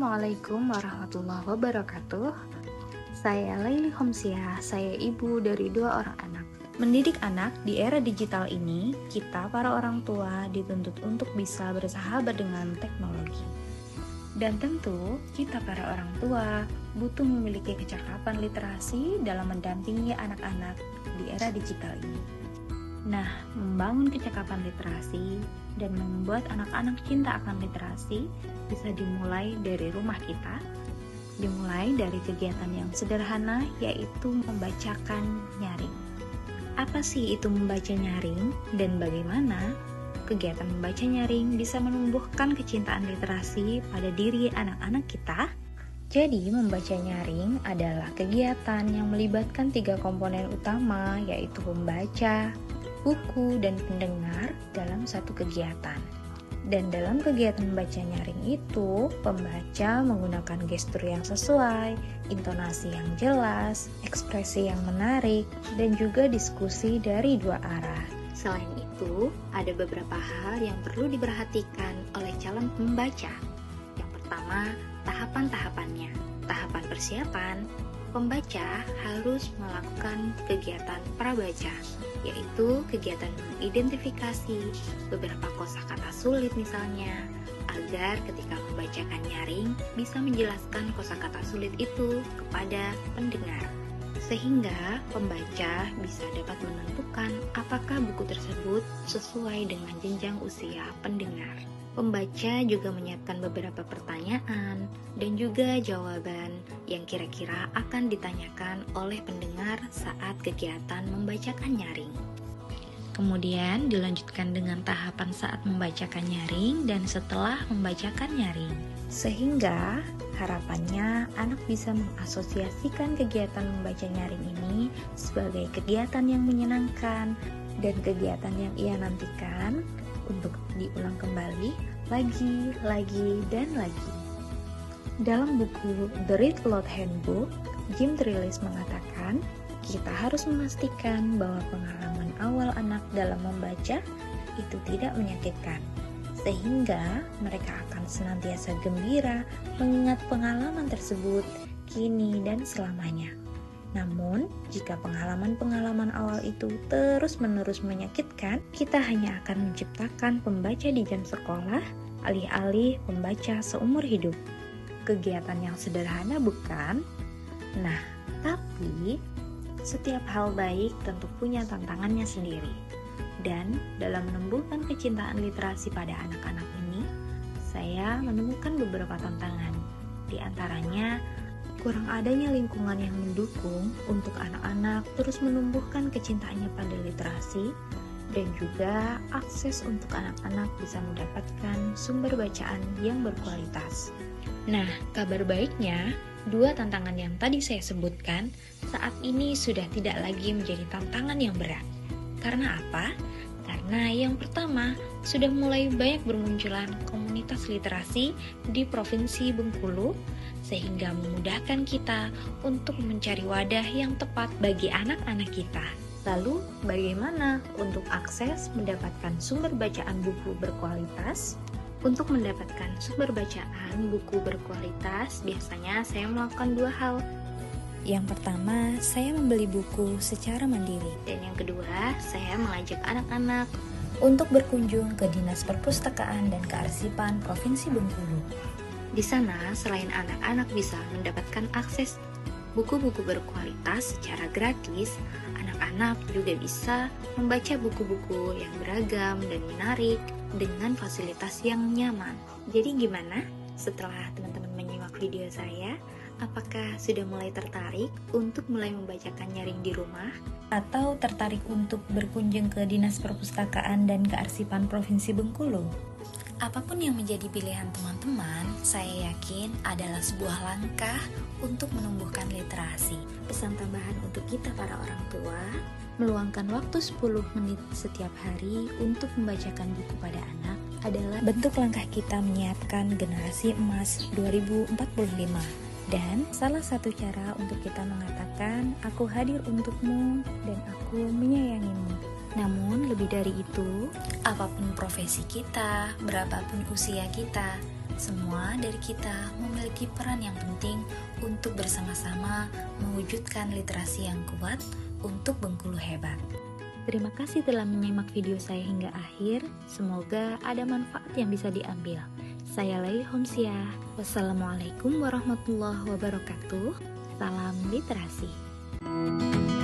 Assalamualaikum warahmatullahi wabarakatuh. Saya Laili Homsiah, saya ibu dari 2 orang anak. Mendidik anak di era digital ini, kita para orang tua dituntut untuk bisa bersahabat dengan teknologi. Dan tentu, kita para orang tua butuh memiliki kecakapan literasi dalam mendampingi anak-anak di era digital ini. Nah, membangun kecakapan literasi dan membuat anak-anak cinta akan literasi bisa dimulai dari rumah kita, dimulai dari kegiatan yang sederhana yaitu membacakan nyaring. Apa sih itu membaca nyaring dan bagaimana kegiatan membaca nyaring bisa menumbuhkan kecintaan literasi pada diri anak-anak kita? Jadi, membaca nyaring adalah kegiatan yang melibatkan 3 komponen utama yaitu pembaca, buku, dan pendengar dalam satu kegiatan. Dan dalam kegiatan membaca nyaring itu, pembaca menggunakan gestur yang sesuai, intonasi yang jelas, ekspresi yang menarik, dan juga diskusi dari 2 arah. Selain itu, ada beberapa hal yang perlu diperhatikan oleh calon pembaca. Yang pertama, tahapan-tahapannya. Tahapan persiapan, pembaca harus melakukan kegiatan prabaca, yaitu kegiatan mengidentifikasi beberapa kosakata sulit misalnya, agar ketika membacakan nyaring bisa menjelaskan kosakata sulit itu kepada pendengar, sehingga pembaca bisa dapat menentukan apakah buku tersebut sesuai dengan jenjang usia pendengar. Pembaca juga menyiapkan beberapa pertanyaan dan juga jawaban yang kira-kira akan ditanyakan oleh pendengar saat kegiatan membacakan nyaring. Kemudian dilanjutkan dengan tahapan saat membacakan nyaring dan setelah membacakan nyaring. Sehingga harapannya anak bisa mengasosiasikan kegiatan membaca nyaring ini sebagai kegiatan yang menyenangkan dan kegiatan yang ia nantikan untuk diulang kembali lagi, dan lagi. Dalam buku The Read Aloud Handbook, Jim Trelease mengatakan, kita harus memastikan bahwa pengalaman awal anak dalam membaca itu tidak menyakitkan, sehingga mereka akan senantiasa gembira mengingat pengalaman tersebut kini dan selamanya. Namun, jika pengalaman-pengalaman awal itu terus-menerus menyakitkan, kita hanya akan menciptakan pembaca di jam sekolah, alih-alih pembaca seumur hidup. Kegiatan yang sederhana bukan? Nah, tapi setiap hal baik tentu punya tantangannya sendiri. Dan dalam menumbuhkan kecintaan literasi pada anak-anak ini, saya menemukan beberapa tantangan. Di antaranya, kurang adanya lingkungan yang mendukung untuk anak-anak terus menumbuhkan kecintaannya pada literasi, dan juga akses untuk anak-anak bisa mendapatkan sumber bacaan yang berkualitas. Nah, kabar baiknya, 2 tantangan yang tadi saya sebutkan saat ini sudah tidak lagi menjadi tantangan yang berat. Karena apa? Karena yang pertama, sudah mulai banyak bermunculan komunitas literasi di Provinsi Bengkulu, sehingga memudahkan kita untuk mencari wadah yang tepat bagi anak-anak kita. Lalu, bagaimana untuk akses mendapatkan sumber bacaan buku berkualitas? Untuk mendapatkan sumber bacaan buku berkualitas, biasanya saya melakukan 2 hal. Yang pertama, saya membeli buku secara mandiri. Dan yang kedua, saya mengajak anak-anak untuk berkunjung ke Dinas Perpustakaan dan Kearsipan Provinsi Bengkulu. Di sana, selain anak-anak bisa mendapatkan akses buku-buku berkualitas secara gratis, anak-anak juga bisa membaca buku-buku yang beragam dan menarik dengan fasilitas yang nyaman. Jadi gimana? Setelah teman-teman menyimak video saya, apakah sudah mulai tertarik untuk mulai membacakan nyaring di rumah? Atau tertarik untuk berkunjung ke Dinas Perpustakaan dan Kearsipan Provinsi Bengkulu? Apapun yang menjadi pilihan teman-teman, saya yakin adalah sebuah langkah untuk menumbuhkan literasi. Pesan tambahan untuk kita para orang tua, meluangkan waktu 10 menit setiap hari untuk membacakan buku pada anak adalah bentuk langkah kita menyiapkan generasi emas 2045. Dan salah satu cara untuk kita mengatakan, aku hadir untukmu dan aku menyayangimu. Namun lebih dari itu, apapun profesi kita, berapapun usia kita, Semua dari kita memiliki peran yang penting untuk bersama-sama mewujudkan literasi yang kuat untuk Bengkulu hebat. Terima kasih telah menyimak video saya hingga akhir. Semoga ada manfaat yang bisa diambil. Saya Laili Homsiah. Wassalamualaikum warahmatullahi wabarakatuh. Salam literasi.